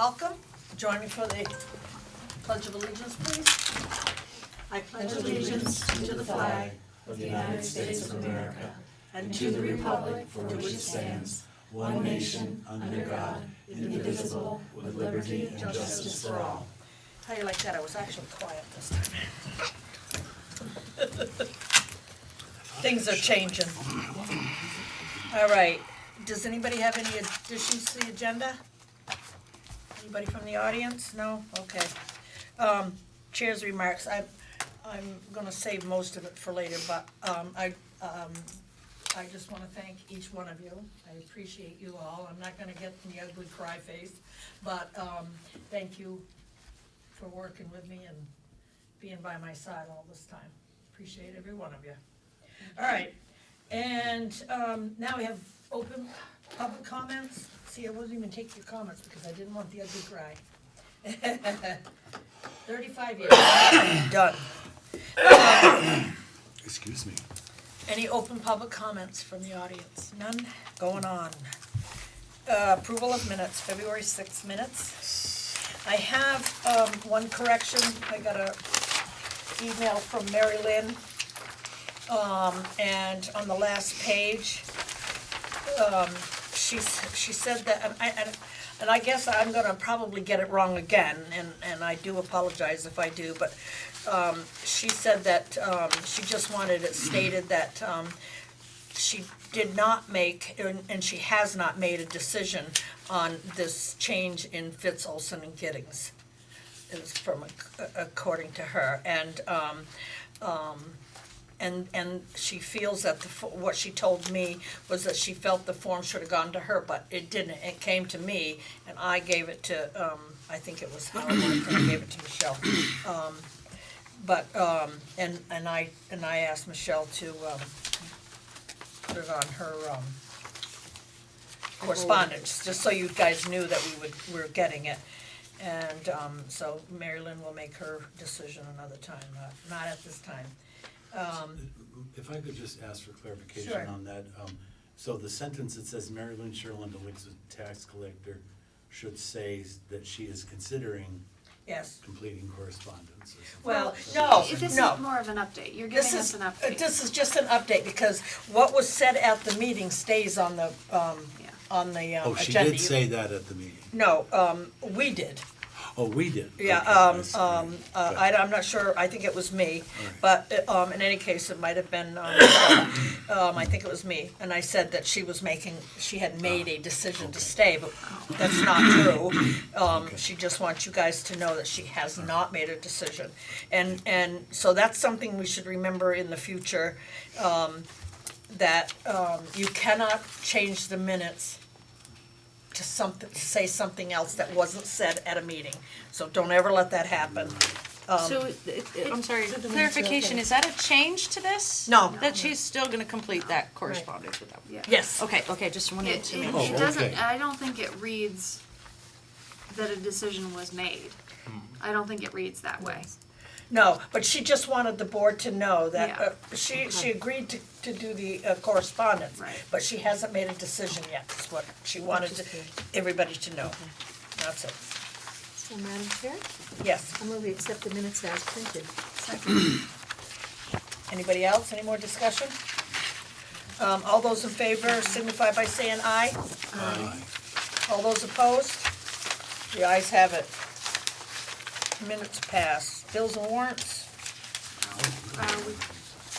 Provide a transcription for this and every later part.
welcome. Join me for the Pledge of Allegiance, please. I pledge allegiance to the flag of the United States of America and to the republic for which it stands, one nation, under God, indivisible, with liberty and justice for all. How do you like that? I was actually quiet this time. Things are changing. All right. Does anybody have any additions to the agenda? Anybody from the audience? No? Okay. Chair's remarks. I'm gonna save most of it for later, but I just wanna thank each one of you. I appreciate you all. I'm not gonna get in the ugly cry face, but thank you for working with me and being by my side all this time. Appreciate every one of you. All right, and now we have open public comments. See, I wasn't even taking your comments because I didn't want the ugly cry. 35 years, done. Excuse me. Any open public comments from the audience? None? Going on. Approval of minutes, February 6th minutes. I have one correction. I got a email from Mary Lynn. And on the last page, she said that, and I guess I'm gonna probably get it wrong again, and I do apologize if I do, but she said that she just wanted it stated that she did not make, and she has not made a decision on this change in Fitz, Olson, and Giddings. It was from, according to her, and she feels that what she told me was that she felt the form should have gone to her, but it didn't. It came to me, and I gave it to, I think it was Howard, I gave it to Michelle. And I asked Michelle to put it on her correspondence, just so you guys knew that we were getting it. And so Mary Lynn will make her decision another time, not at this time. If I could just ask for clarification Sure. on that. So the sentence that says Mary Lynn Sherlin, delinquent tax collector, should say that she is considering Yes. completing correspondence or something. Well, no, This is no. more of an update, you're giving us an update. This is just an update, because what was said at the meeting stays on the, agenda. Oh, she did say that at the meeting. No, we did. Oh, we did? Yeah, Okay, I see. I'm not sure, I think it was me, All but, in any case, it might have been, I think it was me, and I said that she had made a decision to stay, but that's not true. She just wants you guys to know that she has not made a decision. And so that's something we should remember in the future, that, you cannot change the minutes to say something else that wasn't said at a meeting. So don't ever let that happen. So, I'm sorry, clarification, is that a change to this? No. That she's still gonna complete that correspondence with them? Yeah. Yes. Okay, just wanted to make Oh, It sure. doesn't, okay. I don't think it reads that a decision was made. I don't think it reads that way. No, but she just wanted the board to know that, Yeah. she agreed to do the correspondence. Right. But she hasn't made a decision yet, is what she wanted everybody to know. That's it. So, Madam Chair, Yes. I move we accept the minutes as printed. Anybody else? Any more discussion? All those in favor signify by saying aye. Aye. All those opposed? The ayes have it. Minutes pass. Bills and warrants?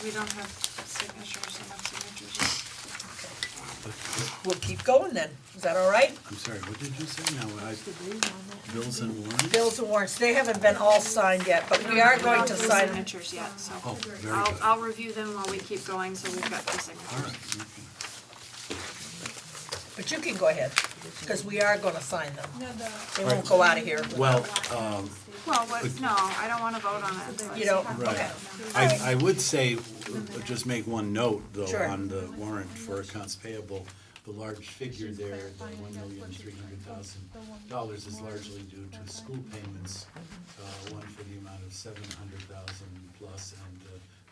We don't have signatures, enough signatures yet. We'll keep going then. Is that all right? I'm sorry, what did you say now? Bills and warrants? Bills and warrants, they haven't been all signed yet, but we are We going don't to have the sign them. signatures yet, so. Oh, very good. I'll review them while we keep going, so we've got the All signatures. right, okay. But you can go ahead, because we are gonna sign them. They won't go out of here. Well, Well, no, I don't wanna vote on it until I You see don't? how- right. Okay. I would say, just make one note, though, Sure. on the warrant for accounts payable. The large figure there, the $1,300,000 is largely due to school payments. One for the amount of $700,000 plus, and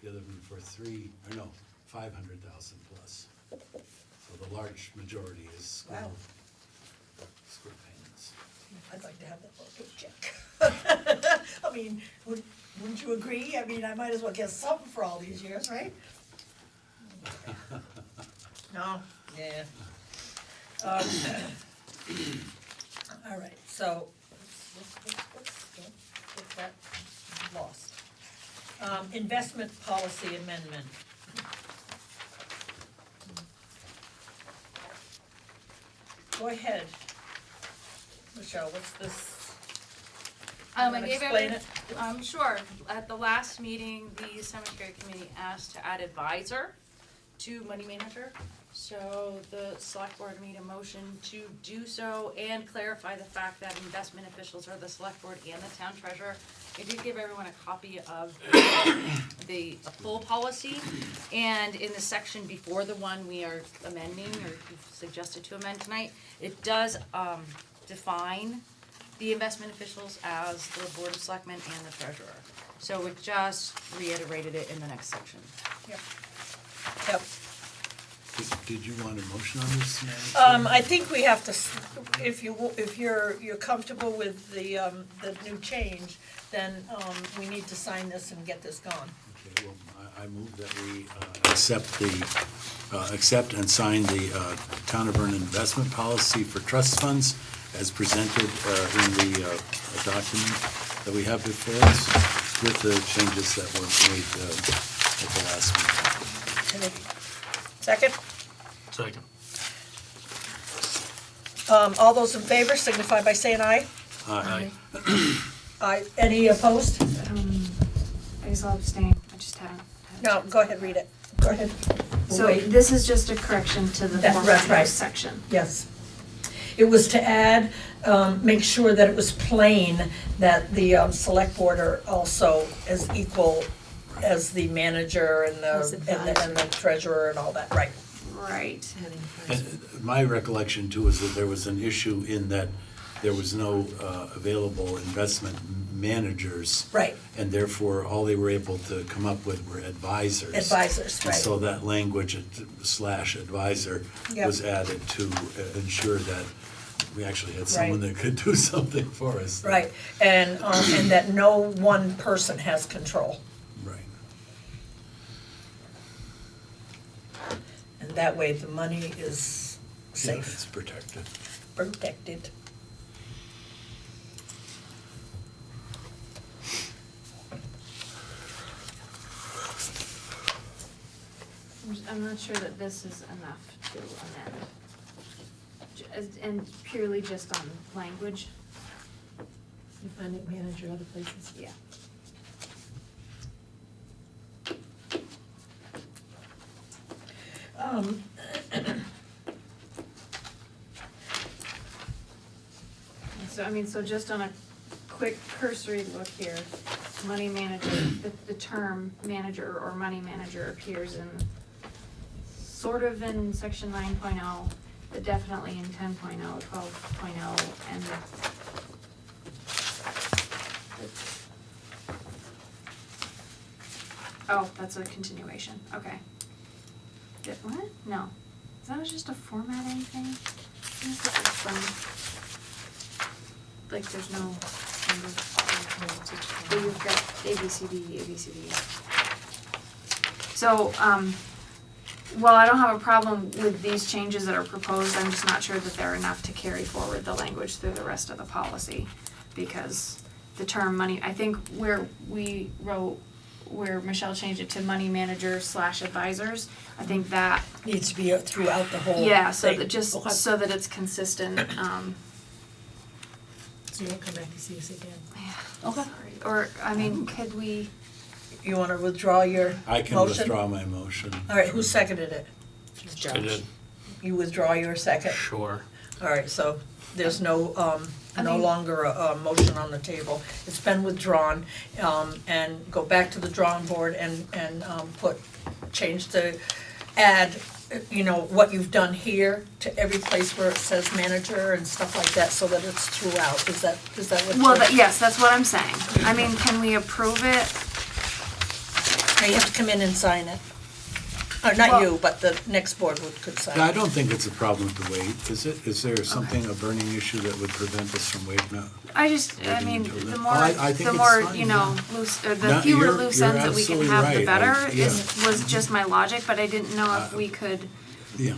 the other one for $500,000 plus. So the large majority is school payments. I'd like to have that little paycheck. I mean, wouldn't you agree? I mean, I might as well get something for all these years, right? No? Yeah. All right, so, don't get that lost. Investment policy amendment. Go ahead. Michelle, what's this? I wanna gave explain every, sure, at the last meeting, the cemetery committee asked to add advisor to money manager. So the select board made a motion to do so and clarify the fact that investment officials are the select board and the town treasurer. I did give everyone a copy of the full policy, and in the section before the one we are amending, or you've suggested to amend tonight, it does define the investment officials as the board of selectmen and the treasurer. So it just reiterated it in the next section. Yep. Yep. Did you want a motion on this, Madam? I think we have to, if you're comfortable with the new change, then, we need to sign this and get this gone. Okay, well, I move that we accept and sign the Town of Vernon investment policy for trust funds as presented in the document that we have before us, with the changes that were made at the last meeting. Second? Second. All those in favor signify by saying aye. Aye. Aye. Any opposed? I guess I'll abstain, I just haven't. No, go ahead, read it. Go ahead. We'll So wait. this is just a correction to the That's formatting right. section. Yes. It was to add, make sure that it was plain that the select board are also as equal as the manager and As the treasurer and all that, right? Right. And my recollection too is that there was an issue in that there was no available investment managers. Right. And therefore, all they were able to come up with were advisors. Advisors, And so right. that language /advisor Yep. was added to ensure that we actually had someone that could do something for us. Right, and that no one person has control. Right. And that way the money is Yeah, safe, it's protected. protected. I'm not sure that this is enough to amend. And purely just on language, You find it manager other places. yeah. So, I mean, so just on a quick cursory look here, money manager, the term manager or money manager appears in, sort of in section 9.0, but definitely in 10.0, 12.0, and oh, that's a continuation, okay. What? No. Is that just a formatting thing? Seems like it's like there's no kind of, but you've got ABCD. So, while I don't have a problem with these changes that are proposed, I'm just not sure that they're enough to carry forward the language through the rest of the policy. Because the term money, I think where we wrote, where Michelle changed it to money manager /advisors, I think that, Needs to be throughout the whole yeah, so thing. that just, Okay. so that it's consistent, So you'll come back to see us again. Okay. sorry, or, I mean, could we, You wanna withdraw your motion? I can withdraw my motion. All right, who seconded it? I did. You withdraw your second? Sure. All right, so there's no, I no mean- longer a motion on the table. It's been withdrawn, and go back to the drawing board and change the, add, you know, what you've done here to every place where it says manager and stuff like that, so that it's throughout. Is that what well, you're? yes, that's what I'm saying. I mean, can we approve it? Now you have to come in and sign it. Or not Well- you, but the next board could sign. Yeah, I don't think it's a problem to wait, is it? Is there something, a burning issue that would prevent us from waiting? I mean, until the then. more, Oh, I think the it's more, fine, you know, yeah. loose, No, the fewer you're- loose you're ends that we can absolutely have, the right. better, Yeah. was just my logic, but I didn't know if we could Yeah,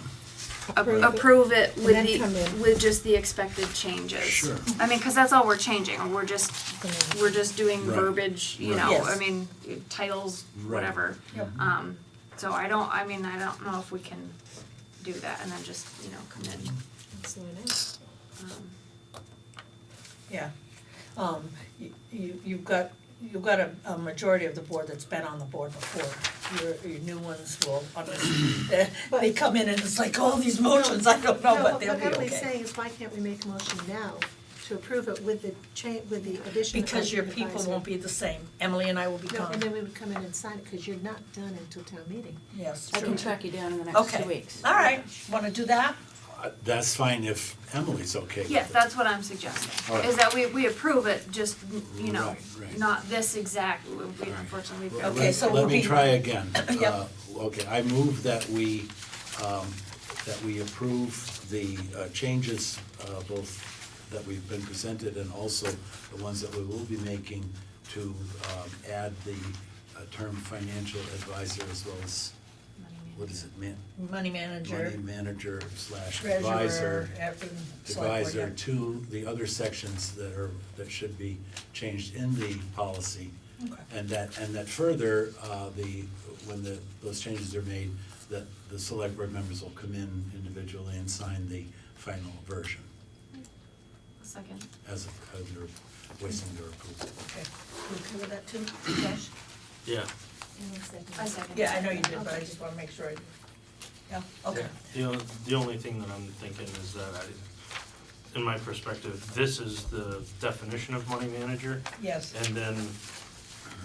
approve it And with then come in. with just the expected changes. Sure. I mean, cause that's all we're changing, we're just doing Right. verbiage, you Right. know, Yes. I mean, titles, Right. whatever. Yep. So I don't know if we can do that and then just, you know, come in. Yeah. You've got a majority of the board that's been on the board before. Your new ones will, they come in and it's like, all these motions, I don't know, but they'll be What Emily's okay. saying is, why can't we make a motion now to approve it with the with the addition of Because your housing people advisory? won't be the same. Emily and I will be No, gone. and then we would come in and sign it, because you're not done until town meeting. Yes, I true. can track you down in the next Okay. 2 weeks. All right, wanna do that? that's fine if Emily's okay with it. Yes, that's what I'm suggesting, All right. is that we approve it, just, you know, Right, right. not this exact, we right. unfortunately. Well, Okay, so Let we'll me be- try again. Yep. Okay, I move that we approve the changes, both that we've been presented and also the ones that we will be making to add the term financial advisor as well as, what is it, Money manager, money manager slash treasurer, advisor. select board, Advisor yeah. to the other sections that should be changed in the policy. Okay. And that further, when those changes are made, that the select board members will come in individually and sign the final version Second. as they're voicing their approval. Okay, you okay with that too, Josh? Yeah. I second. Yeah, I know you did, but I just wanna make sure I do. Yeah, okay. The only thing that I'm thinking is that in my perspective, this is the definition of money manager, Yes, and then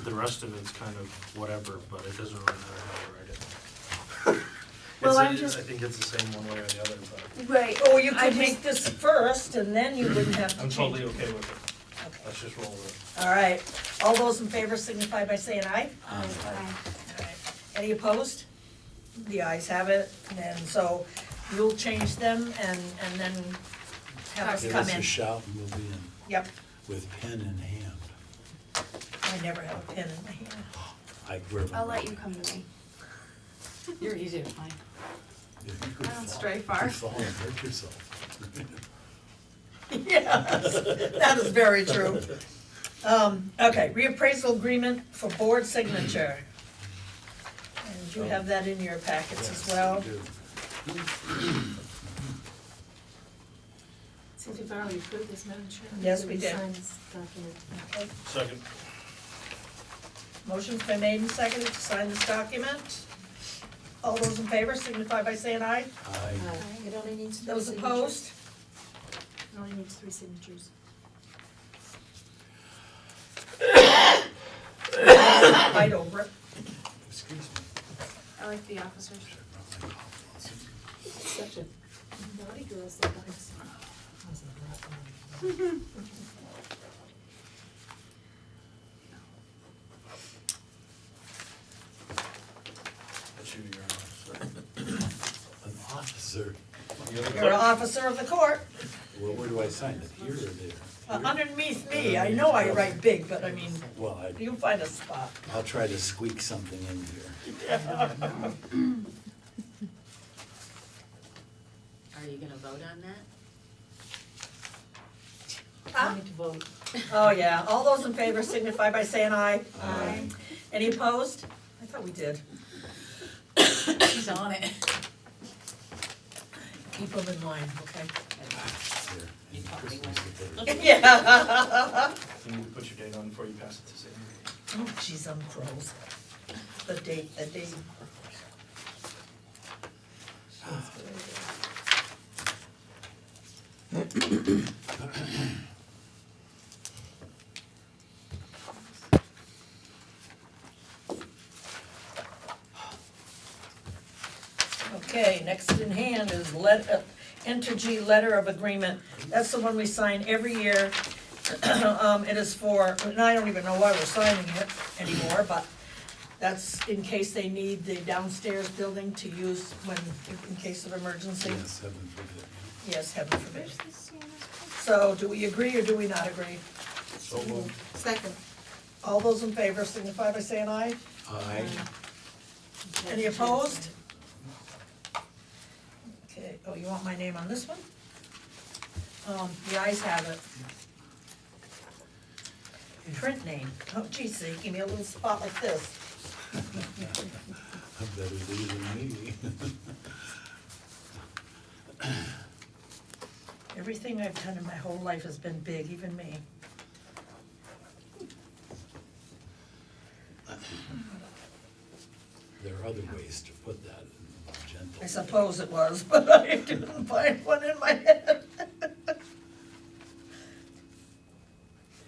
the rest of it's kind of whatever, but it doesn't really matter how you write it. Well, I'm I just- think it's the same one way or the other, but Right. or you I could just- make this first and then you wouldn't have to I'm change totally it. okay with it. Okay. Let's just roll with All right, all those in favor signify by saying aye. Aye. All right. Any opposed? The ayes have it, and so you'll change them and then have us Give come us a in. shout and we'll be in Yep, with pen in hand. I never have a pen in my hand. I'll let you come to me. it. You're easy to find. I don't stray far. You could fall and hurt yourself. Yes, that is very true. Okay, reappraisal agreement for board signature. And you have that in your packets as well. Yes, we do. Since we've already approved this, Madam Chair. Yes, we did. Sign this document. Okay, it. Second. motion's been made and seconded to sign this document. All those in favor signify by saying aye. Aye. It only needs 3 Those signatures. opposed? It only needs 3 signatures. Fight over it. Excuse me. I like the officers. Such a naughty girl sometimes. That's you, you're An officer. You're an officer of the court. Well, where do I sign it? Here or there? Underneath me, I know I write big, but I mean, Well, you find a spot. I'll try to squeak something in here. Are you gonna vote on that? Huh? Need to vote. Oh, yeah, all those in favor signify by saying aye. Aye. Any opposed? I thought we did. She's on it. Keep them in line, okay? There. You And probably Christmas will. is there. Yeah. You need to put your date on before you pass it to Sandy. Oh, geez, I'm froze. The date. Okay, next in hand is Entergy letter of agreement. That's the one we sign every year. It is for, and I don't even know why we're signing it anymore, but That's in case they need the downstairs building to use when, in case of emergency. Yes, heaven forbid. Yes, heaven forbid. So do we agree or do we not agree? So moved. Second. All those in favor signify by saying aye. Aye. Any opposed? Okay, oh, you want my name on this one? The ayes have it. Print name, oh geez, they give me a little spot like this. I better leave than me. Everything I've done in my whole life has been big, even me. There are other ways to put that in gentle. I suppose it was, but I didn't find one in my head.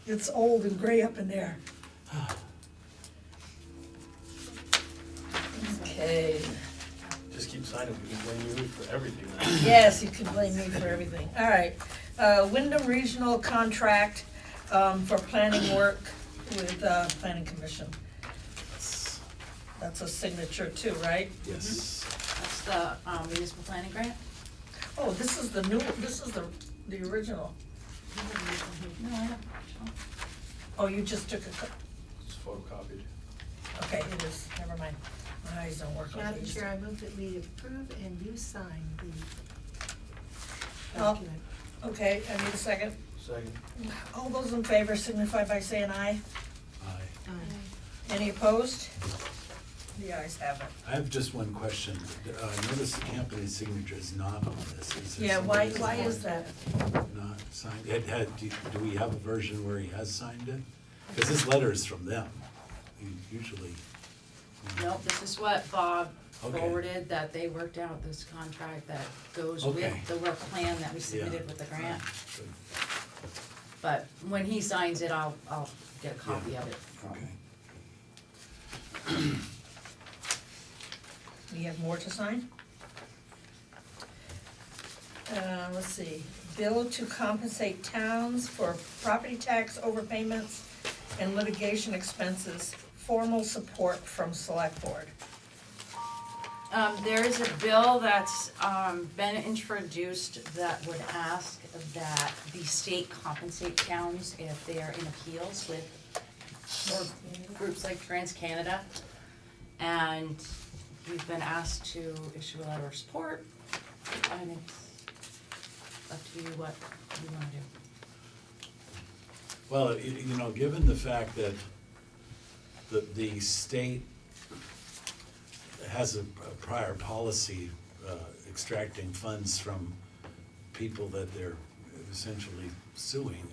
It's old and gray up in there. Okay, Just keep signing, we can blame you for everything. yes, you can blame me for everything. All right, Windham Regional Contract for planning work with Planning Commission. That's a signature too, right? Yes. That's the municipal planning grant? Oh, this is the new, this is the original. No, I don't. Oh, you just took a, It's photocopied. okay, it is, never mind. My eyes don't work like Madam these. Chair, I move that we approve and you sign the Oh. document. Okay, I need a second. Second. All those in favor signify by saying aye. Aye. Any opposed? The ayes have it. I have just one question. Notice the company's signature is not on this. Is there Yeah, why somebody is that? not signed? Do we have a version where he has signed it? Because this letter is from them, usually. Nope, this is what Bob Okay. forwarded, that they worked out this contract that goes Okay. with the work plan that we submitted with the grant. Good. But when he signs it, I'll get a copy Yeah. of it from him. Okay. We have more to sign? Let's see, bill to compensate towns for property tax overpayments and litigation expenses, formal support from select board. There is a bill that's been introduced that would ask that the state compensate towns if they are in appeals with, or groups like TransCanada. And we've been asked to issue a letter of support, and it's up to you what you wanna do. Well, you know, given the fact that the state has a prior policy extracting funds from people that they're essentially suing,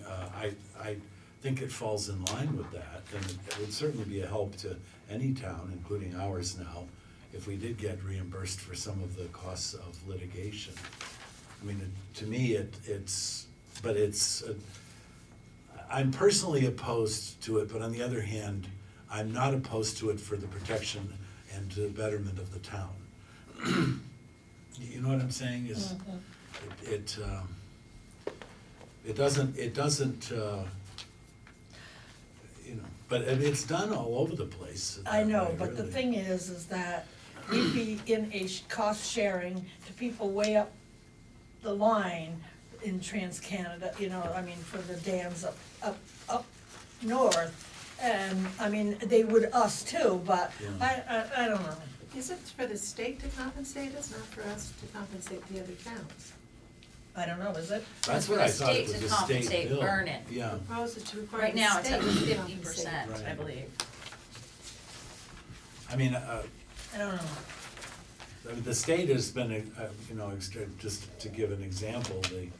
I think it falls in line with that, and it would certainly be a help to any town, including ours now, if we did get reimbursed for some of the costs of litigation. I mean, to me, I'm personally opposed to it, but on the other hand, I'm not opposed to it for the protection and the betterment of the town. You know what I'm saying, is, it doesn't, you know, but it's done all over the place. I know, that way, but the really. thing is that we'd be in a cost sharing to people way up the line in TransCanada, you know, I mean, for the dams up north. And, I mean, they would us too, but I don't know. Is it for the state to compensate us, not for us to compensate the other towns? I don't know, is it? That's For what the I thought, it state was to a state compensate bill. Vernon. Yeah, Propose it to require Right the now, it's state at to 50%, compensate. I Right. believe. I mean, I don't know. the state has been, you know, just to give an example, you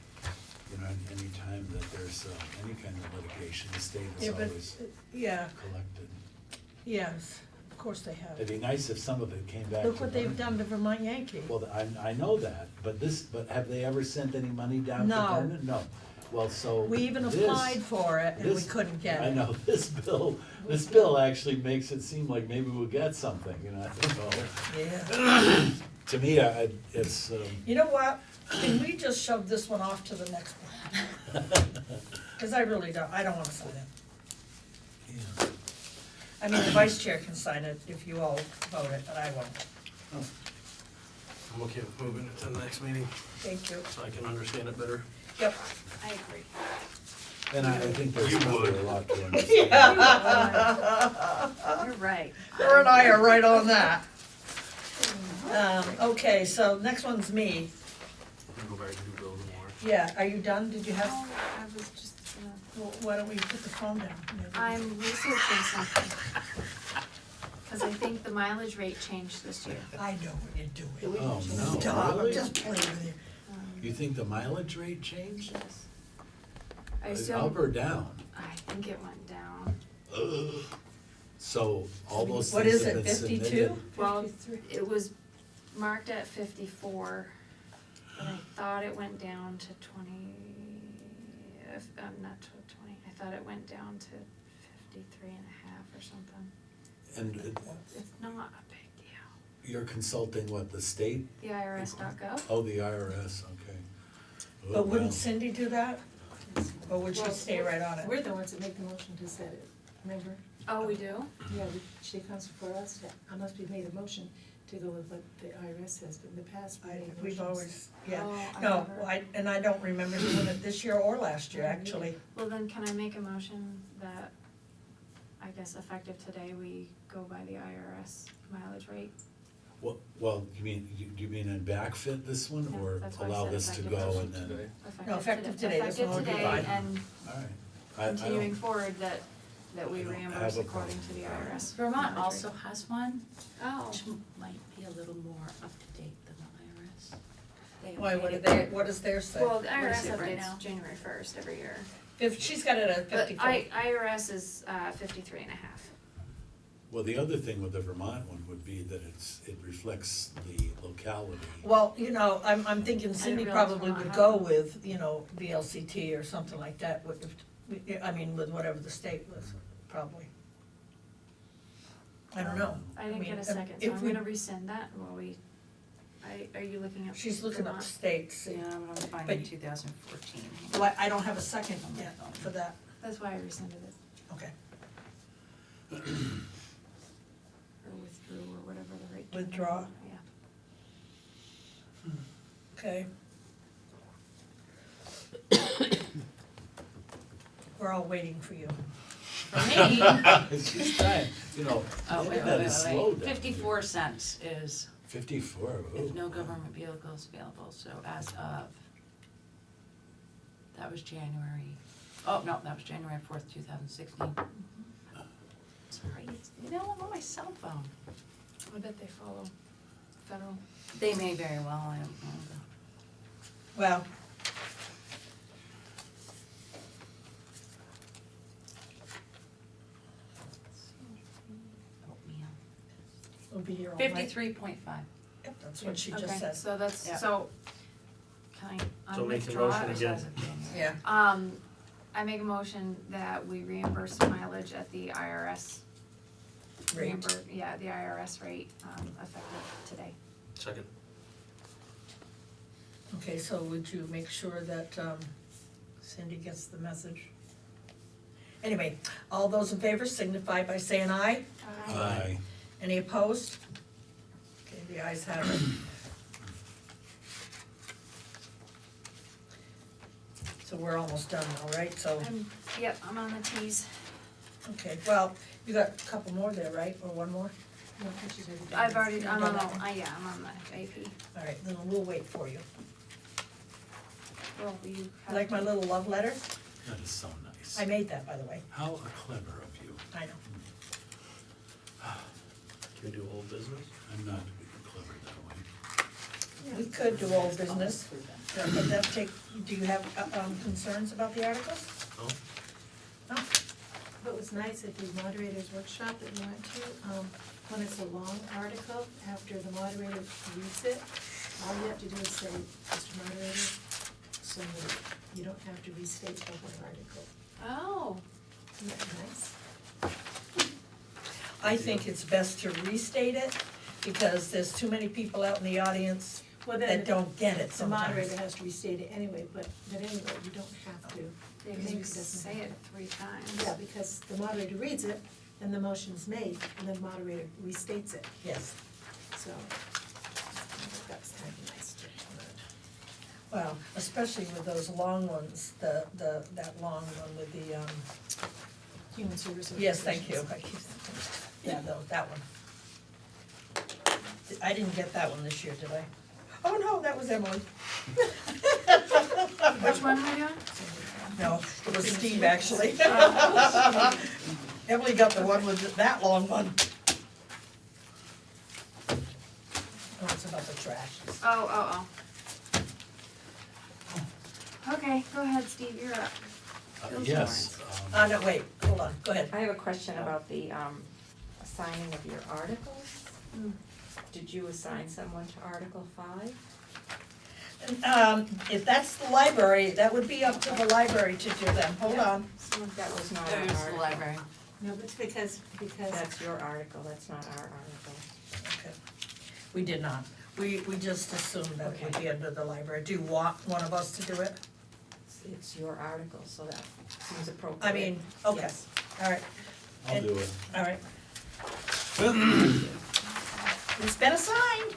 know, any time that there's any kind of litigation, the state Yeah, has but, always yeah, collected. yes, of course they have. It'd be nice if some of it came back to Look what they've Vernon. done to Vermont Yankee. Well, I know that, but have they ever sent any money down to No. Vernon? No. Well, so We even this- applied for it and we this- couldn't get it. I know, this bill actually makes it seem like maybe we'll get something, you know, I think, Yeah. to me, it's, You know what? Can we just shove this one off to the next one? Cause I really don't wanna sign it. yeah. I mean, the vice chair can sign it if you all vote it, but I won't. I'm okay with moving it to the next meeting, Thank you. so I can understand it better. Yep. I agree. And I think there's You probably would. a lot to understand. You're right. Her and I are right on that. Okay, so next one's me. I'll go back and do bills and warrants. Yeah, are you done? Did you have, Oh, I was just, well, why don't we put the phone down? Maybe. I'm researching something. Cause I think the mileage rate changed this year. I know what you're doing. Oh, no, Stop, I'm really? just playing with you. You think the mileage rate changed? Yes. I Up assume, or down? I think it went down. So all those What things is have it, been submitted? 52? Well, 53. it was marked at 54, but I thought it went down to 20, not to 20, I thought it went down to 53 and a half or something. And It's not a big deal. you're consulting what, the state? The IRS.gov? Oh, the IRS, okay. Oh, But wouldn't wow. Cindy do that? Or would she Well, stay right on it? We're the ones that make the motion to set it, remember? Oh, we do? Yeah, she comes before us, unless we made a motion to go with what the IRS says, but in the past, we made We've motions. always, yeah. Oh, I No, never- I don't remember doing it this year or last year, actually. Well, then can I make a motion that, I guess effective today, we go by the IRS mileage rate? Well, you mean in backfit this one, Yeah, or that's why I allow said this to effective go and then? Today. No, effective today, this Effective one would be today, fine. and All right. I continuing don't- forward that we I don't reimburse have a according to the IRS. Vermont mileage also rate. has one, Oh, which might be a little more up to date than the IRS. They Why, what updated did their- what does theirs say? well, the What is IRS it right now? updates January 1st every year. If, she's got it at But 54. IRS is 53 and a half. Well, the other thing with the Vermont one would be that it reflects the locality. Well, you know, I'm thinking Cindy realize probably Vermont would had go one. with, you know, VLCT or something like that, with, I mean, with whatever the state was, probably. I don't know. I didn't mean, get a second, so if I'm we- gonna rescind that while are you looking up? She's looking up Vermont? states. Yeah, I'm gonna find But- in 2014. Well, I don't have a second yet for that, That's why I rescinded it, okay. or withdrew, or whatever the rate. Withdraw. Yeah. Okay. We're all waiting for you. For me, She's trying, you know, oh, the wait, internet wait, is wait, slow wait, down 54 cents is 54, if ooh, no wow. government vehicles available, so as of, that was January, oh, no, that was January 4th, 2016. Sorry, you know, I'm on my cell phone. I bet they follow federal. They may very well, I don't know. Well, Oatmeal. we'll be here all night. 53.5. Yep, that's what she just Okay, said. so that's, Yeah. so, can I So make the withdraw motion it? again. As of January. Yeah, I make a motion that we reimburse mileage at the IRS. rate. Yeah, the IRS rate, effective today. Second. Okay, so would you make sure that Cindy gets the message? Anyway, all those in favor signify by saying aye. Aye. Any opposed? Okay, the ayes have it. So we're almost done now, right? So, Yep, I'm on the Ts. okay, well, you got a couple more there, right? Or one more? No, I think she's already done I've this. already, You've I'm done on, that one? yeah, I'm on the AP. All right, then we'll wait for you. Well, you You have. like my little love letter? That is so nice. I made that, by the way. How clever of you. I know. Can we do old business? I'm not clever that way. We could do old business, but that take, do you have concerns about the articles? No? No? What was nice at the moderators workshop that we went to, when it's a long article, after the moderator reads it, all you have to do is say, Mr. Moderator, so you don't have to restate the whole article. Oh, Isn't that nice? I think it's best to restate it, because there's too many people out in the audience Well, that then, don't get it the sometimes. moderator has to restate it anyway, but anyway, you don't have to. because Maybe you it doesn't say it matter. 3 times. Yeah, because the moderator reads it, and the motion's made, and then moderator restates it, Yes. so. That's kind of nice to implement. Well, especially with those long ones, that long one with the, Human services. yes, thank you. Yeah, that one. I didn't get that one this year, did I? Oh, no, that was Emily. Which one am I doing? No, it was Steve, actually. Emily got the one with that long one. Oh, it's about the trash. Oh. Okay, go ahead, Steve, you're up. Bills Yes. No, wait, hold on, go ahead. I have a question about the assigning of your articles. Did you assign someone to Article 5? If that's the library, that would be up to the library to do them. Hold on. That was not our There's the article. library. No, but it's because That's your article, that's not our article. Okay. We did not. We just assumed that it would be under the library. Do you want one of us to do it? It's your article, so that seems appropriate. I mean, okay, Yes. all right, I'll do it. all right. It's been assigned.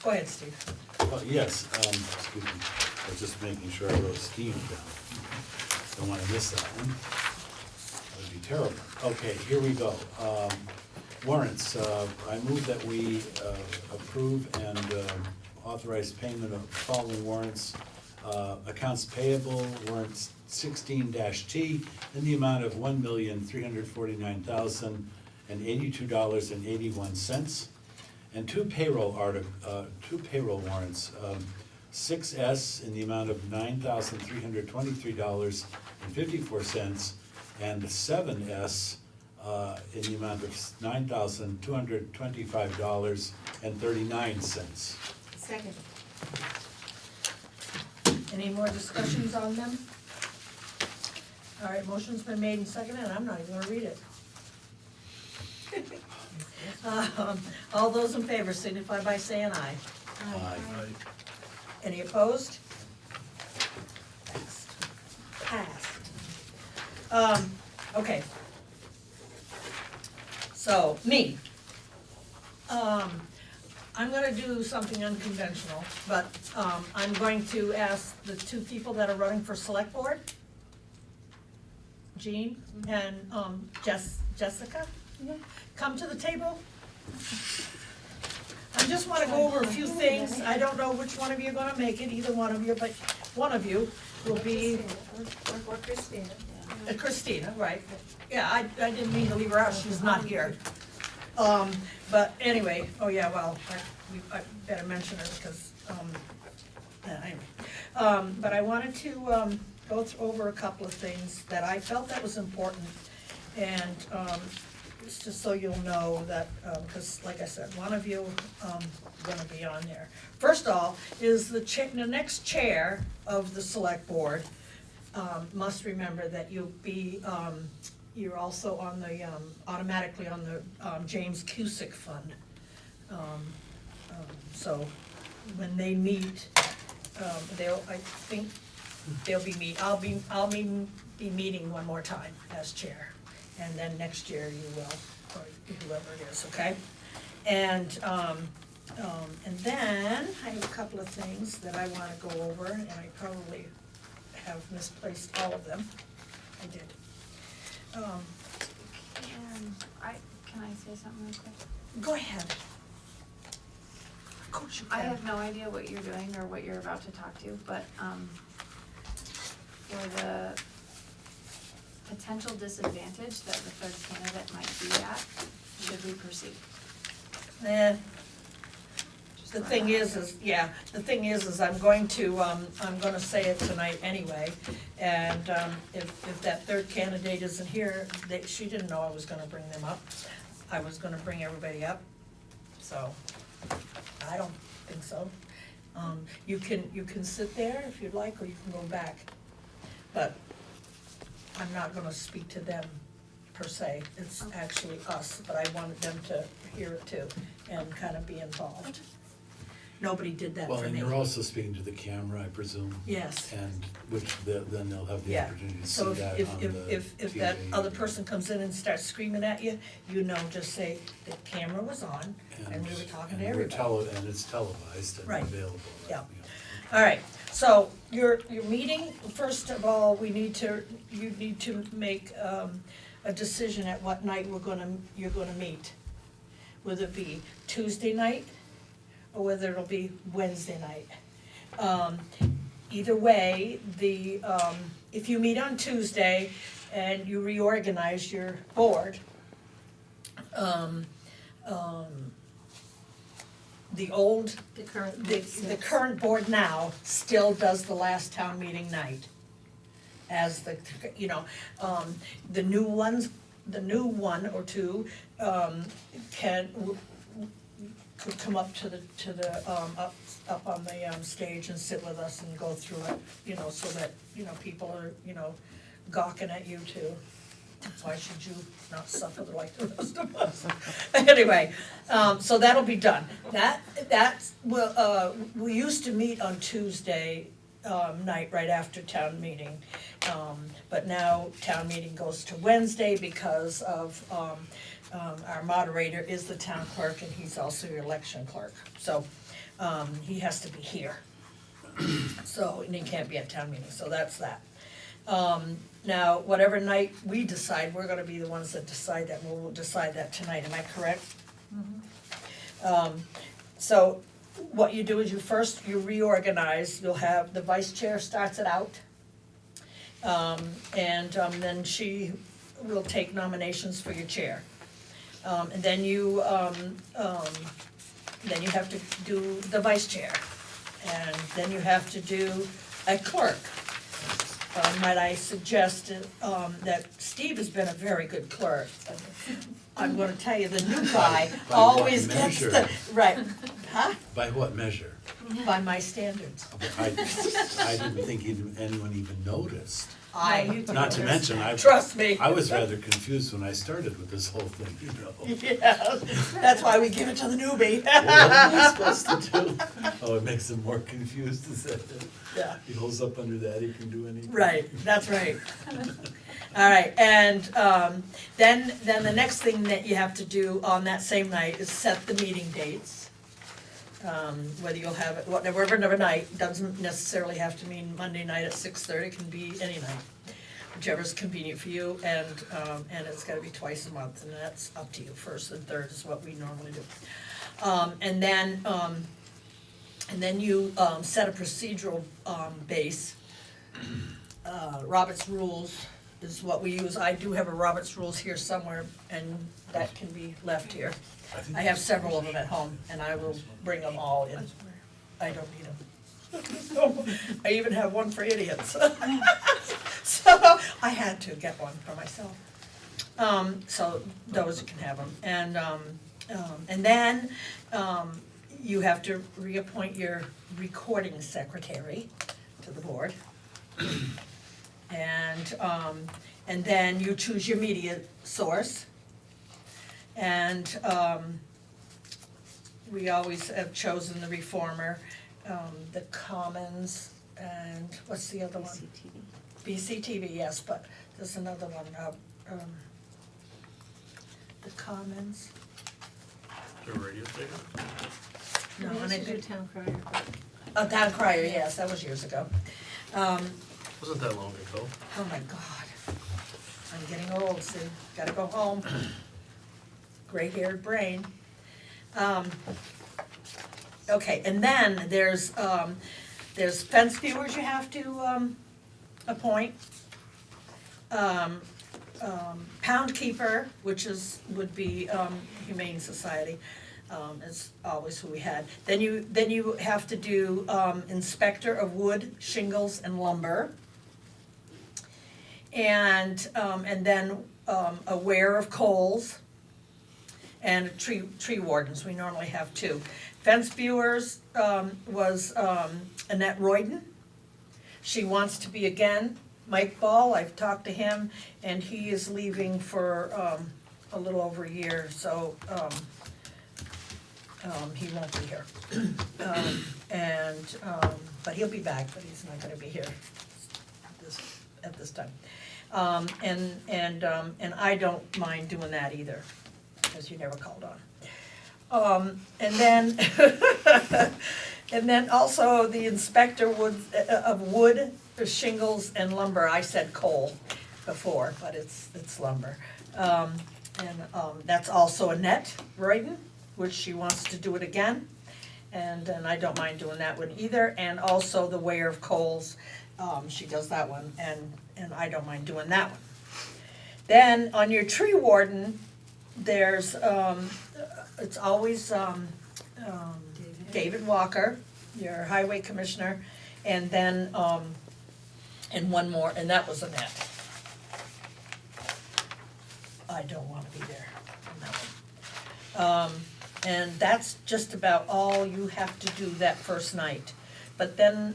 Go ahead, Steve. Yes, excuse me, I was just making sure I wrote Steve down. Don't wanna miss that one. That would be terrible. Okay, here we go. Warrants, I move that we approve and authorize payment of following warrants. Accounts payable, warrants 16-T, in the amount of $1,349,082.81. And two payroll warrants, 6S in the amount of $9,323.54, and 7S in the amount of $9,225.39. second. Any more discussions on them? All right, motion's been made and seconded, and I'm not even gonna read it. All those in favor signify by saying aye. Aye. Any opposed? Passed. Okay. So, me. I'm gonna do something unconventional, but, I'm going to ask the two people that are running for select board, Jean and, Jessica, come to the table. I just wanna go over a few things. I don't know which one of you are gonna make it, either one of you, but one of you will be Or Christina. Christina, right. Yeah, I didn't mean to leave her out, she's not here. But anyway, oh yeah, well, I better mention her because, anyway. But I wanted to, go over a couple of things that I felt that was important. And, just so you'll know that, because like I said, one of you, gonna be on there. First of all, is the next chair of the select board, must remember that you're also on the, automatically on the, James Cusick Fund. So, when they meet, I think they'll be I'll be meeting one more time as chair. And then next year you will, or whoever it is, okay? And then I have a couple of things that I wanna go over, and I probably have misplaced all of them. I did. Can I say something real quick? Go ahead. Of course you I can. have no idea what you're doing or what you're about to talk to, but, for the potential disadvantage that the third candidate might be at, should we proceed? Just The throwing thing it out is, there. the thing is I'm going to, I'm gonna say it tonight anyway. And, if that third candidate isn't here, she didn't know I was gonna bring them up. I was gonna bring everybody up, so, I don't think so. You can sit there if you'd like, or you can go back. But I'm not gonna speak to them per se, it's actually us, but I wanted them to hear it too and kind of be involved. nobody did that Well, for and me. you're also speaking to the camera, I presume, Yes. and then they'll have the Yeah. opportunity to see So that on the if that TV. other person comes in and starts screaming at you, you know, just say, the camera was on, and we were talking to and we're everybody. and it's televised and Right. available. Yeah. All right, so your meeting, first of all, you need to make a decision at what night you're gonna meet. Whether it be Tuesday night, or whether it'll be Wednesday night. Either way, if you meet on Tuesday and you reorganize your board, The current. the current board now still does the last town meeting night. As the new one or two, could come up to the, up on the, stage and sit with us and go through it, so that, people are, gawking at you too. Why should you not suffer like the rest of us? Anyway, so that'll be done. We used to meet on Tuesday, night right after town meeting. But now town meeting goes to Wednesday because of, our moderator is the town clerk and he's also your election clerk. So, he has to be here. So, and he can't be at town meeting, so that's that. Now, whatever night we decide, we're gonna be the ones that decide that, we'll decide that tonight, am I correct? So, what you do is you reorganize, you'll have, the vice chair starts it out. Then she will take nominations for your chair. And then you have to do the vice chair. And then you have to do a clerk. Might I suggest that Steve has been a very good clerk. I'm gonna tell you, the new guy By always what gets measure? the, right, huh? By what measure? By my standards. I didn't think anyone even noticed. Not to mention, Trust me. I was rather confused when I started with this whole thing, Yeah, that's why we give it to the newbie. What am I supposed to do? Oh, it makes him more confused, is that it? Yeah. He holds up under that, he can do anything. Right, that's right. All right, and then the next thing that you have to do on that same night is set the meeting dates. Whether you'll have it, whatever night, doesn't necessarily have to mean Monday night at 6:30, it can be any night. Whichever's convenient for you, and it's gotta be twice a month, and that's up to you, first and third is what we normally do. And then you set a procedural base. Robert's rules is what we use. I do have a Robert's rules here somewhere, and that can be left here. I have several of them at home, and I will bring them all in. I don't need them. I even have one for idiots. So I had to get one for myself. So those can have them. And then you have to reappoint your recording secretary to the board. And then you choose your media source. And we always have chosen the Reformer, the Commons, and what's the other one? BCTV, yes, but there's another one, the Commons. The radio station? No, We and used to I do town crier. oh, Town Crier, yes, that was years ago. Wasn't that long ago. Oh my God, I'm getting old, Sue, gotta go home. Gray-haired brain. Okay, and then there's fence viewers you have to appoint. Pound keeper, which would be Humane Society, is always who we had. Then you have to do inspector of wood, shingles, and lumber. And then aware of coals. And tree wardens, we normally have two. Fence viewers was Annette Royden. She wants to be again. Mike Ball, I've talked to him, and he is leaving for a little over a year, so He won't be here. But he'll be back, but he's not gonna be here at this time. And I don't mind doing that either, because you never called on. And then, and then also the inspector of wood, shingles and lumber, I said coal before, but it's lumber. That's also Annette Royden, which she wants to do it again. And I don't mind doing that one either, and also the weigher of coals, she does that one, and I don't mind doing that one. Then on your tree warden, there's, it's always, David Walker, your highway commissioner, and then, and one more, and that was Annette. I don't wanna be there on that one. And that's just about all you have to do that first night. But then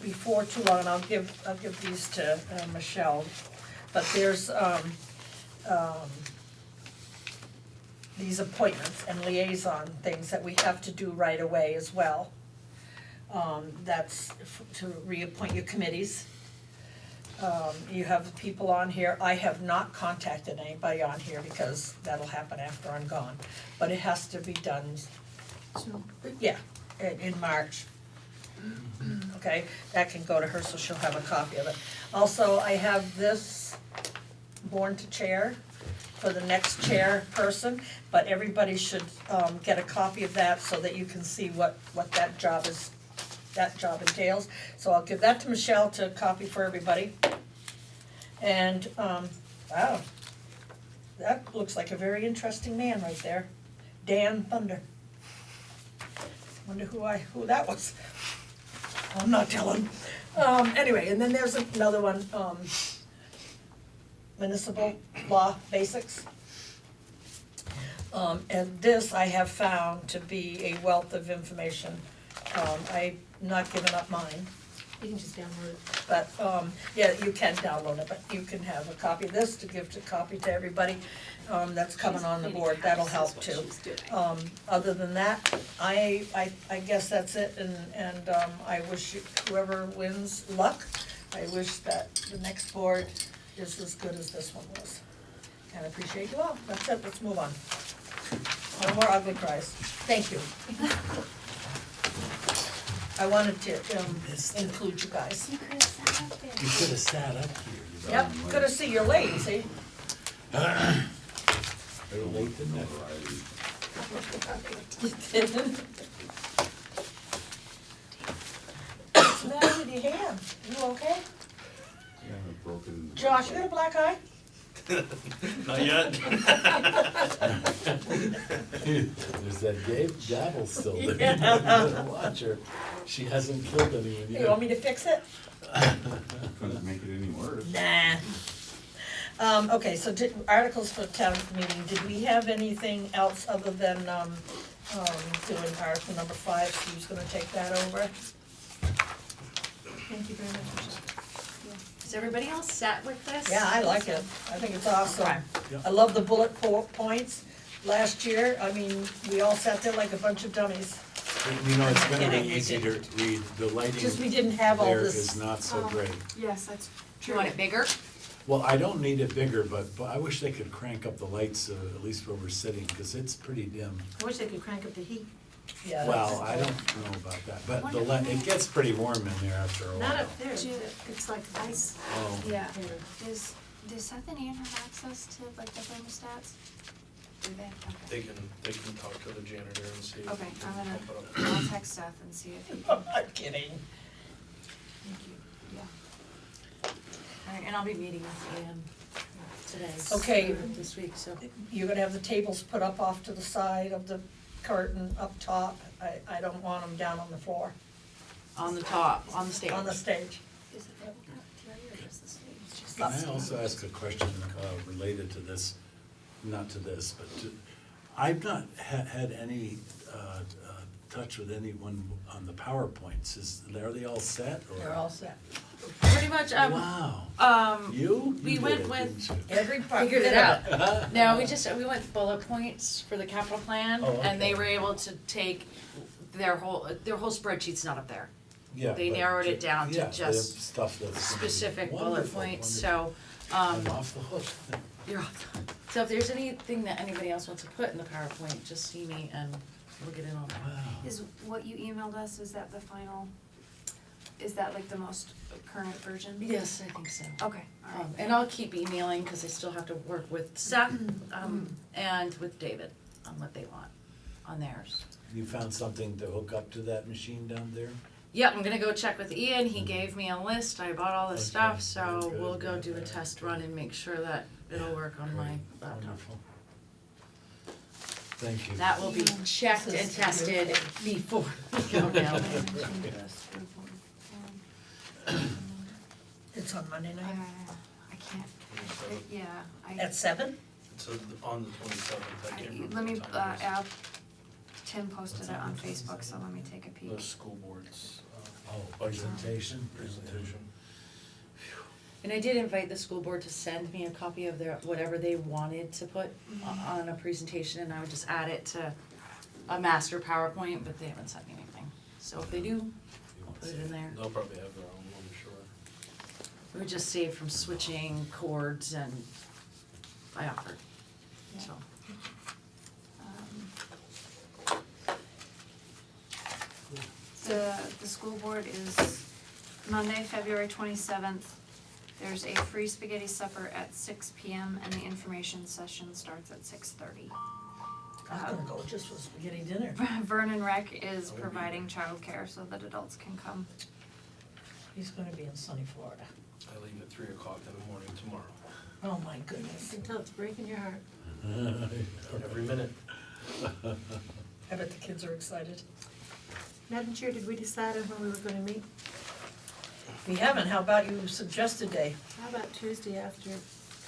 before too long, and I'll give these to Michelle, but there's these appointments and liaison things that we have to do right away as well. That's to reappoint your committees. You have people on here, I have not contacted anybody on here because that'll happen after I'm gone. But it has to be done, yeah, in March. Okay, that can go to her, so she'll have a copy of it. Also, I have this born to chair for the next chairperson, but everybody should get a copy of that so that you can see what that job is, that job entails. So I'll give that to Michelle to copy for everybody. And, wow, that looks like a very interesting man right there, Dan Thunder. Wonder who that was. I'm not telling. Anyway, and then there's another one, municipal law basics. And this I have found to be a wealth of information. I'm not giving up mine, You can just download it. but, yeah, you can download it, but you can have a copy of this to give to copy to everybody, that's coming on the board, that'll help too. Other than that, I guess that's it, and I wish whoever wins luck. I wish that the next board is as good as this one was. And I appreciate you all, that's it, let's move on. No more ugly cries, thank you. I wanted to include you guys. You could have sat up here. Yep, good to see you're late, see? Better late than never. What's the matter with your hand? You okay? Yeah, I've broken. Josh, you got a black eye? Not yet. There's that gavel still there. Yeah. Watch her. She hasn't killed anyone You want yet. me to fix it? Couldn't make it any worse. Nah. Okay, so articles for town meeting, did we have anything else other than, doing article number 5, Steve's gonna take that over? Thank you very much, Michelle. Is everybody else set with this? Yeah, I like it, I think it's awesome. Okay. I love the bullet points. Last year, I mean, we all sat there like a bunch of dummies. You know, it's gonna Kidding, be we easy to didn't. read. The lighting Just we didn't have all there this. is not so great. Yes, that's Do you want it bigger? Well, I don't need it bigger, but I wish they could crank up the lights, at least where we're sitting, because it's pretty dim. I wish they could crank up the heat. Yeah, Well, I don't know about that, but it gets pretty warm in there after a while. Not up there, it's like ice. Oh. Yeah. here. Does Seth and Ann have access to like the thermostats? Do they? Okay. They can talk to the janitor and see. if Okay, we can I'm gonna, pump it up. I'll text Seth and see if he I'm can, not kidding. thank you, yeah. Alright, and I'll be meeting with Ann today. Okay. This week, so. You're gonna have the tables put up off to the side of the curtain up top. I don't want them down on the floor, On the top, on the stage. on the stage. Is it up here or just the stage? Can I also ask a question related to this, not to this, but to, I've not had any touch with anyone on the PowerPoints. Are they all set or? They're all set. Pretty much, Wow, you? we You did went it, with- didn't you? Every part. figured it out. No, we went bullet points for the capital plan, Oh, and they okay. were able to take their whole spreadsheet's not up there. Yeah, They but narrowed it down to yeah, they have just stuff that's gonna be specific bullet wonderful, points, wonderful. so, I'm off the hook. you're off. So if there's anything that anybody else wants to put in the PowerPoint, just see me and we'll get in on that. Wow. Is what you emailed us, is that the final, is that like the most current version? Yes, I think so. Okay, alright. And I'll keep emailing, cause I still have to work with Seth, and with David on what they want on theirs. You found something to hook up to that machine down there? Yep, I'm gonna go check with Ian, he gave me a list, I bought all the Okay, stuff, so very good, we'll go very do a good. test run and make sure that it'll work on my Great, laptop. wonderful. Thank you. That will be checked and tested before we go down. It's on Monday night I can't, yeah, at 7? It's on the 27th, I can't remember let me, what time it is. Tim posted it on Facebook, so let me take a peek. The school board's Oh, presentation? presentation. And I did invite the school board to send me a copy of their, whatever they wanted to put on a presentation, and I would just add it to a master PowerPoint, but they haven't sent me anything. So if they do, I'll put it in there. They'll probably have their own, I'm sure. We would just save from switching cords, and I offered, so. The school board is Monday, February 27th. There's a free spaghetti supper at 6 p.m. and the information session starts at 6:30. I was gonna go just for spaghetti dinner. Vernon Rec is providing childcare so that adults can come. He's gonna be in sunny Florida. I leave at 3 o'clock in the morning tomorrow, Oh, my goodness. You can tell it's breaking your heart. every minute. I bet the kids are excited. Madam Chair, did we decide on when we were gonna meet? We haven't, how about you suggest a day? How about Tuesday after,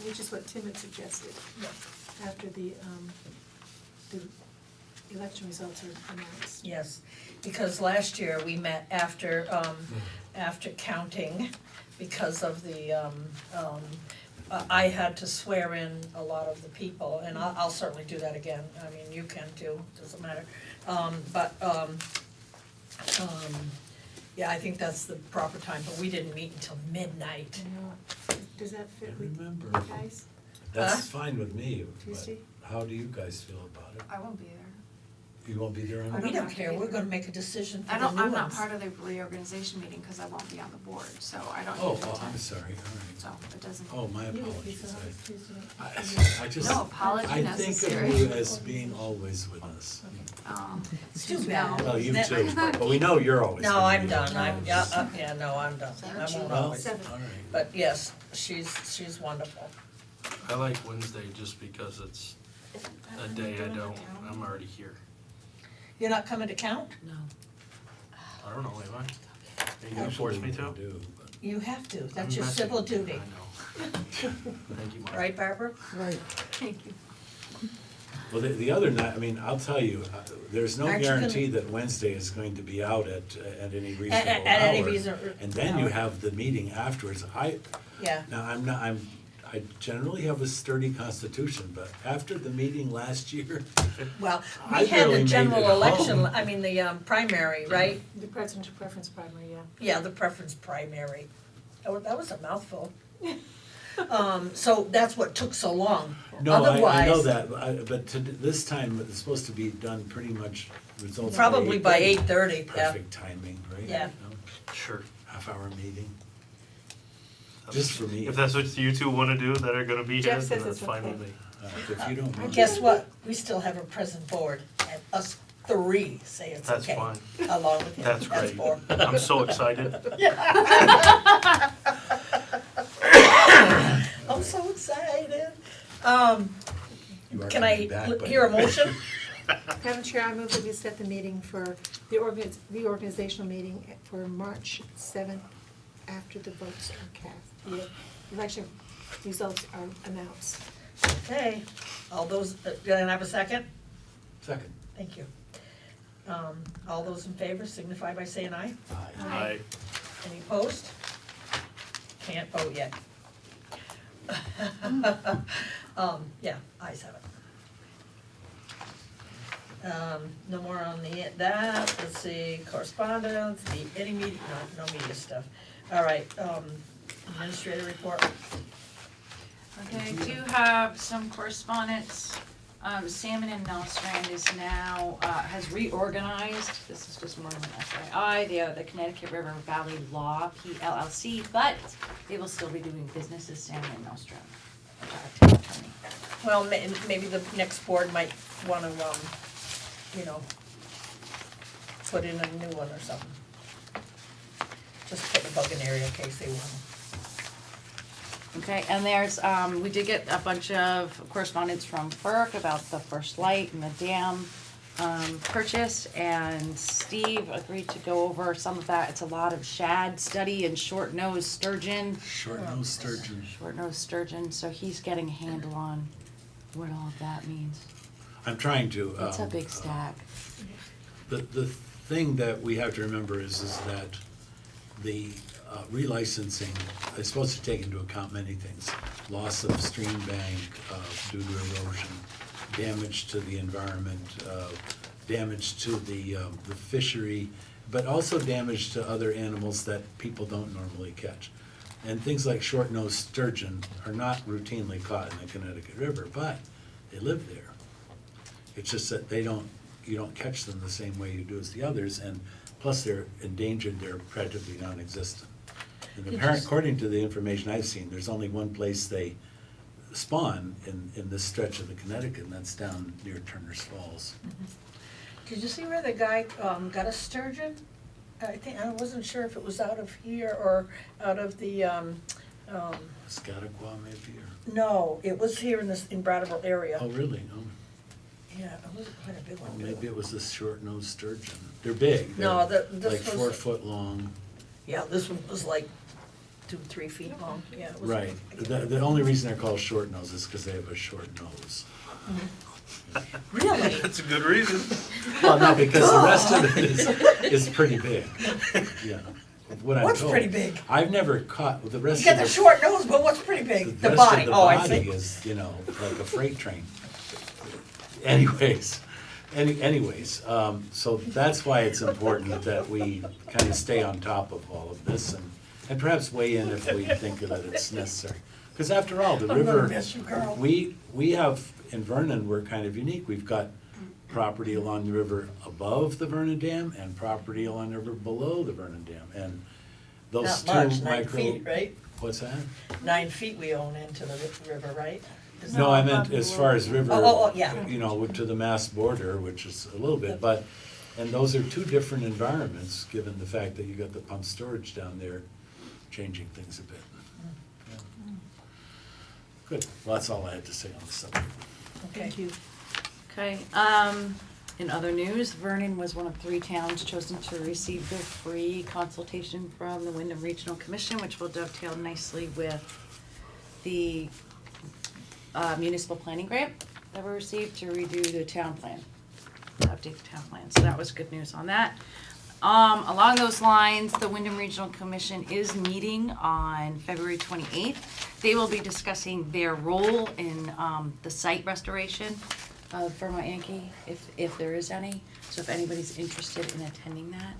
which is what Tim had suggested, after the election results are announced? Yes, because last year we met after counting, because of the, I had to swear in a lot of the people, and I'll certainly do that again, I mean, you can too, doesn't matter. Yeah, I think that's the proper time, but we didn't meet until midnight. I know. Does that I fit with remember. you guys? That's fine with me, but Tuesday? how do you guys feel about it? I won't be there. You won't be there on I We don't don't have to care, be we're there. gonna make a decision for I the don't, new I'm ones. not part of the reorganization meeting because I won't be on the board, so I don't Oh, need to oh, I'm attend. sorry, all So it doesn't. right. Oh, my You would be apologies. so happy Tuesday. I just, No apology I think necessary. of you as being always with us. It's too bad. Well, you Isn't it? too, but we know you're always No, gonna I'm be done, with I'm, us. yeah, no, I'm done, I won't Well, always, all right. but yes, she's wonderful. I like Wednesday just because it's a day I'm already here. You're not coming to count? No. I don't know, am I? Are you gonna force me to? Do, but You have to, I'm that's your messy. civil duty, I know. Thank you, Mark. right, Barbara? Right. Thank you. Well, the other night, I mean, I'll tell you, there's no Aren't you gonna- guarantee that Wednesday is going to be out at any reasonable hour. At any reason. And then you have the meeting afterwards. Yeah, Now, I generally have a sturdy constitution, but after the meeting last year, well, I we had barely the made general it election, home. I mean, the primary, right? The presidential preference primary, yeah. Yeah, the preference primary. Oh, that was a mouthful. So that's what took so long. no, I know Otherwise, that, but this time it's supposed to be done pretty much results probably by 8:30, yeah. Perfect timing, right? Yeah. Sure. Half-hour meeting. Just for me. If that's what you two wanna do that are gonna be here, Jeff says then that's it's fine okay. with me. If you don't mind. Guess what? We still have a present board, and us three say it's That's okay. fine. Along with him, That's that's great. four. I'm so excited. I'm so excited. You are Can coming I back, but- hear a motion? Madam Chair, I move that we set the meeting for the reorganizational meeting for March 7th after the votes are cast. The election results are announced. Okay, all those, did I have a second? Second. Thank you. All those in favor signify by saying aye. Aye. I Any opposed? Can't vote yet. Yeah, ayes have it. No more on that, let's see, correspondence, any meeting, no media stuff. All right, administrator report. Okay, I do have some correspondence. Salmon and Nostrand is now, has reorganized, this is just more of an FYI, they are the Connecticut River Valley Law PLLC, but they will still be doing business as Salmon and Nostrand. Town attorney. Well, maybe the next board might wanna, put in a new one or something. Just put the bug in area in case they want. Okay, and there's, we did get a bunch of correspondence from FERC about the First Light and the dam purchase, and Steve agreed to go over some of that. It's a lot of shad study and short-nosed sturgeon. Short-nosed sturgeon. Short-nosed sturgeon, so he's getting a handle on what all of that means. I'm trying to. It's a big stack. The thing that we have to remember is that the relicensing is supposed to take into account many things. Loss of stream bank due to erosion, damage to the environment, damage to the fishery, but also damage to other animals that people don't normally catch. And things like short-nosed sturgeon are not routinely caught in the Connecticut River, but they live there. It's just that you don't catch them the same way you do as the others, and plus they're endangered, they're practically non-existent. And according to the information I've seen, there's only one place they spawn in this stretch of the Connecticut, and that's down near Turner's Falls. Did you see where the guy got a sturgeon? I wasn't sure if it was out of here or out of the, Schaghticoa maybe, or, no, it was here in Brattleboro area. oh, really? Oh, Yeah, it was quite a big well, one. maybe it was this short-nosed sturgeon. They're big. No, They're this like was- 4 foot long. Yeah, this one was like 2-3 feet long, yeah. It was Right. big. The only reason they're called short nose is because they have a short nose. Really? That's a good reason. Well, no, because the rest of it is pretty big. Yeah. What I'm What's told. pretty big? I've never caught, the You rest got of the the, short nose, but what's pretty big? The rest body, of the oh, I body see. is, like a freight train. Anyways, so that's why it's important that we kind of stay on top of all of this and perhaps weigh in if we think that it's necessary. Because after all, the I'm gonna river, miss you, Carl. we have, in Vernon, we're kind of unique. We've got property along the river above the Vernon Dam and property along the river below the Vernon Dam. And those Not much, two 9 micro. feet, right? What's that? 9 feet we own into the river, right? Is No, that- I meant as far as river, Oh, yeah. to the Mass border, which is a little bit, but, and those are two different environments, given the fact that you got the pump storage down there, changing things a bit. Yeah. Good, well, that's all I had to say on the subject. Okay. Thank you. Okay, in other news, Vernon was one of 3 towns chosen to receive the free consultation from the Windham Regional Commission, which will dovetail nicely with the municipal planning grant that we received to redo the town plan, update the town plan, so that was good news on that. Along those lines, the Windham Regional Commission is meeting on February 28th. They will be discussing their role in the site restoration of Vermont Yankee, if there is any. So if anybody's interested in attending that,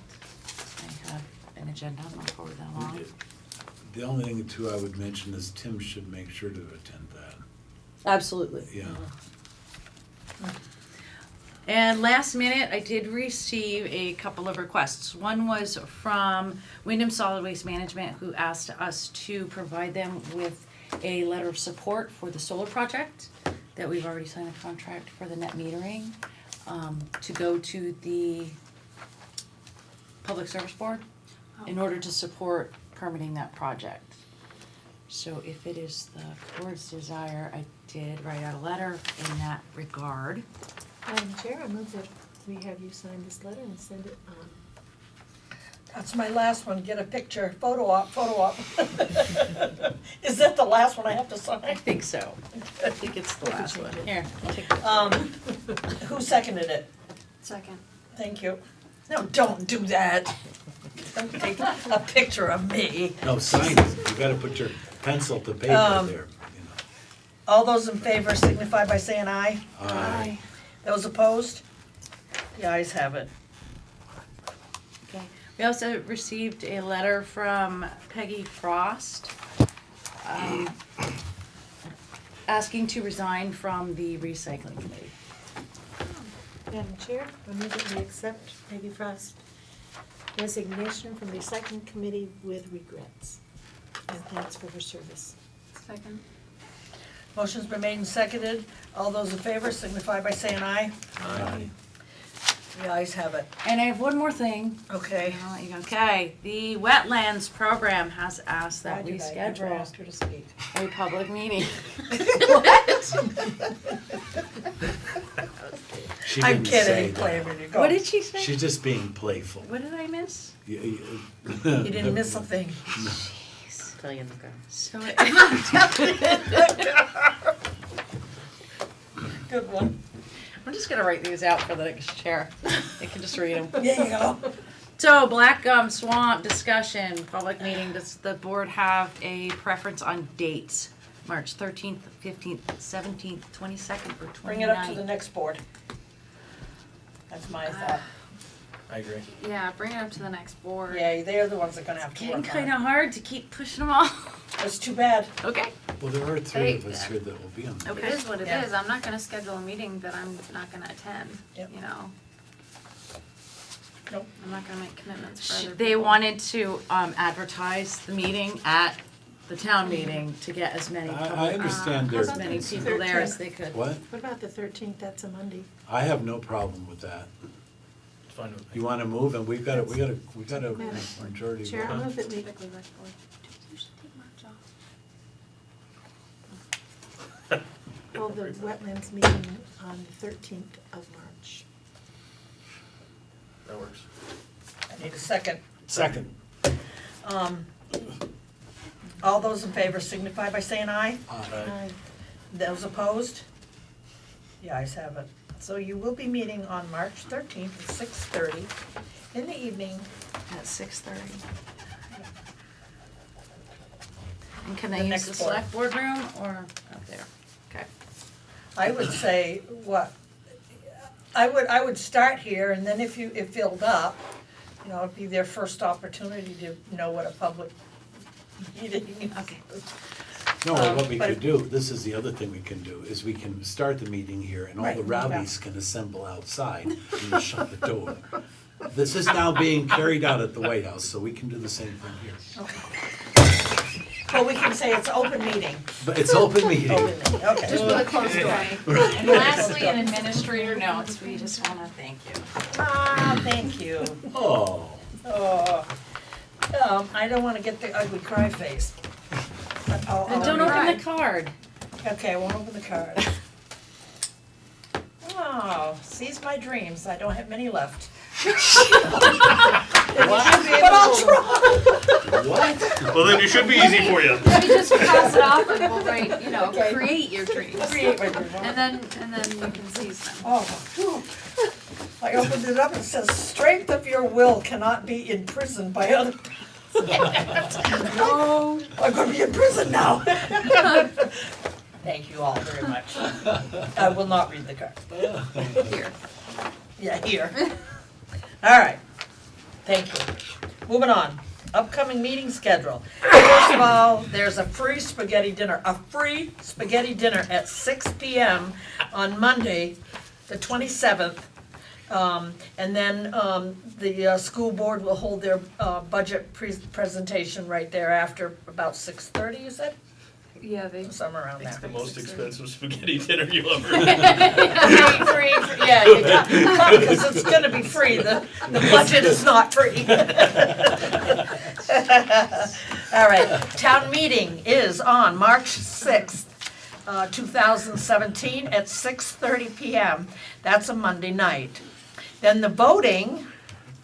I have an agenda, I'll forward that along. The only thing too I would mention is Tim should make sure to attend that, Absolutely. yeah. And last minute, I did receive a couple of requests. One was from Windham Solid Waste Management, who asked us to provide them with a letter of support for the solar project, that we've already signed a contract for the net metering, to go to the Public Service Board in order to support permitting that project. So if it is the board's desire, I did write out a letter in that regard. Madam Chair, I move that we have you sign this letter and send it on. That's my last one, get a picture, photo op. Is that the last one I have to I sign? think so. I think it's the last one. Here, I'll take it. Who seconded it? Second. Thank you. No, don't do that. Don't take a picture of me. No, sign it, you gotta put your pencil to paper there, you All those in favor signify by saying aye. know. Aye. Those opposed? The ayes have it. Okay. We also received a letter from Peggy Frost, asking to resign from the recycling committee. Madam Chair, I move that we accept Peggy Frost's resignation from the Recycling Committee with regrets. And thanks for her service. Second. Motion's been made and seconded. All those in favor signify by saying aye. Aye. The ayes have it. And I have one more thing. Okay. I'll let you go. Okay, the wetlands program has asked that Why we did I schedule ask her to speak? a public meeting. She I'm didn't say kidding, that. playing with you. Go. What did she say? She's just being playful. What did I miss? You didn't miss a thing. Tell you in the car. So Good one. I'm just gonna write these out for the next chair. They can just read them. There you go. So Black Gum Swamp discussion, public meeting, does the board have a preference on dates? March 13th, 15th, 17th, 22nd, or 29th? Bring it up to the next board. That's my thought. I agree. Yeah, bring it up to the next board. Yeah, they're the ones that are gonna have to Getting work on kinda it. hard to keep pushing them all. It's too bad. Okay. Well, there are three of us here that will be on the. It Okay. is what it Yeah. is. I'm not gonna schedule a meeting that I'm not gonna attend, Yep. you know? Nope. I'm not gonna make commitments for other people. They wanted to advertise the meeting at the town meeting to get as many I public, understand how there's, about as many the people there as they could. what? What about the 13th? That's a Monday. I have no problem with that. It's fine with me. You wanna move, and we've got a majority Chair, I vote. move that we, Typically, rec board. You should take March off. hold the wetlands meeting on the 13th of March. That works. I need a second. Second. All those in favor signify by saying aye. Aye. Those opposed? The ayes have it. So you will be meeting on March 13th at 6:30 in the evening. At 6:30. And can The they use next the board. select board room or up there? Okay. I would say, what? I would start here, and then if it filled up, you know, it'd be their first opportunity to know what a public meeting is. Okay. No, what we but could do, this is the other thing we can do, is we can start the meeting here, and all Right, the move rowdies can assemble outside, and we'll shut the door. This is now being carried out at the White House, so we can do the same thing here. Well, we can say it's open meeting. But it's open meeting. Open meeting, okay. Just with a closed door. And lastly, in administrator notes, we just wanna thank you. Ah, thank you. Oh, Oh, I don't wanna get the ugly cry face. But I'll- And I'll don't read open it. the card. Okay, I won't open the card. Oh, seize my dreams, I don't have many left. But I'll try. what? Well, then it should be easy for you. Let me just cross it off and we'll write, you know, Okay. create your dreams. Create my dreams. And then you can seize them. Oh, whew. I opened it up and it says, strength of your will cannot be imprisoned by other. No, I'm gonna be in prison now. Thank you all very much. I will not read the card. Here. Yeah, here. All right, thank you. Moving on, upcoming meeting schedule. First of all, there's a free spaghetti dinner at 6 p.m. on Monday, the 27th. And then the school board will hold their budget presentation right thereafter, about 6:30, you said? Yeah, they. Somewhere around there. The most expensive spaghetti dinner you'll ever Free, yeah, you come, because it's gonna be free, the budget is not free. All right, town meeting is on March 6th, 2017 at 6:30 p.m. That's a Monday night. Then the voting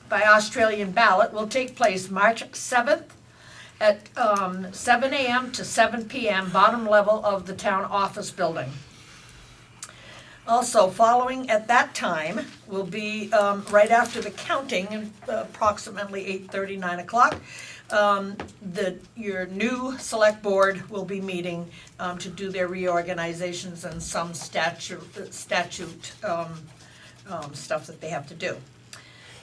by Australian ballot will take place March 7th at 7 a.m. to 7 p.m., bottom level of the town office building. Also, following at that time will be, right after the counting, approximately 8:30, 9 o'clock. Your new select board will be meeting, to do their reorganizations and some statute, stuff that they have to do.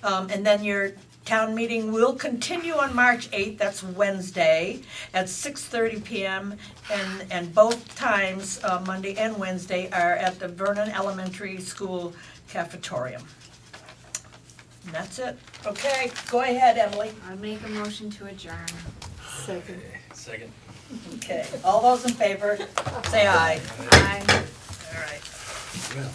And then your town meeting will continue on March 8th, that's Wednesday, at 6:30 PM. And both times, Monday and Wednesday, are at the Vernon Elementary School cafetorium. And that's it. Okay, go ahead, Emily. I make a motion to adjourn. Second. Second. Okay, all those in favor, say aye. Aye. All right. Well.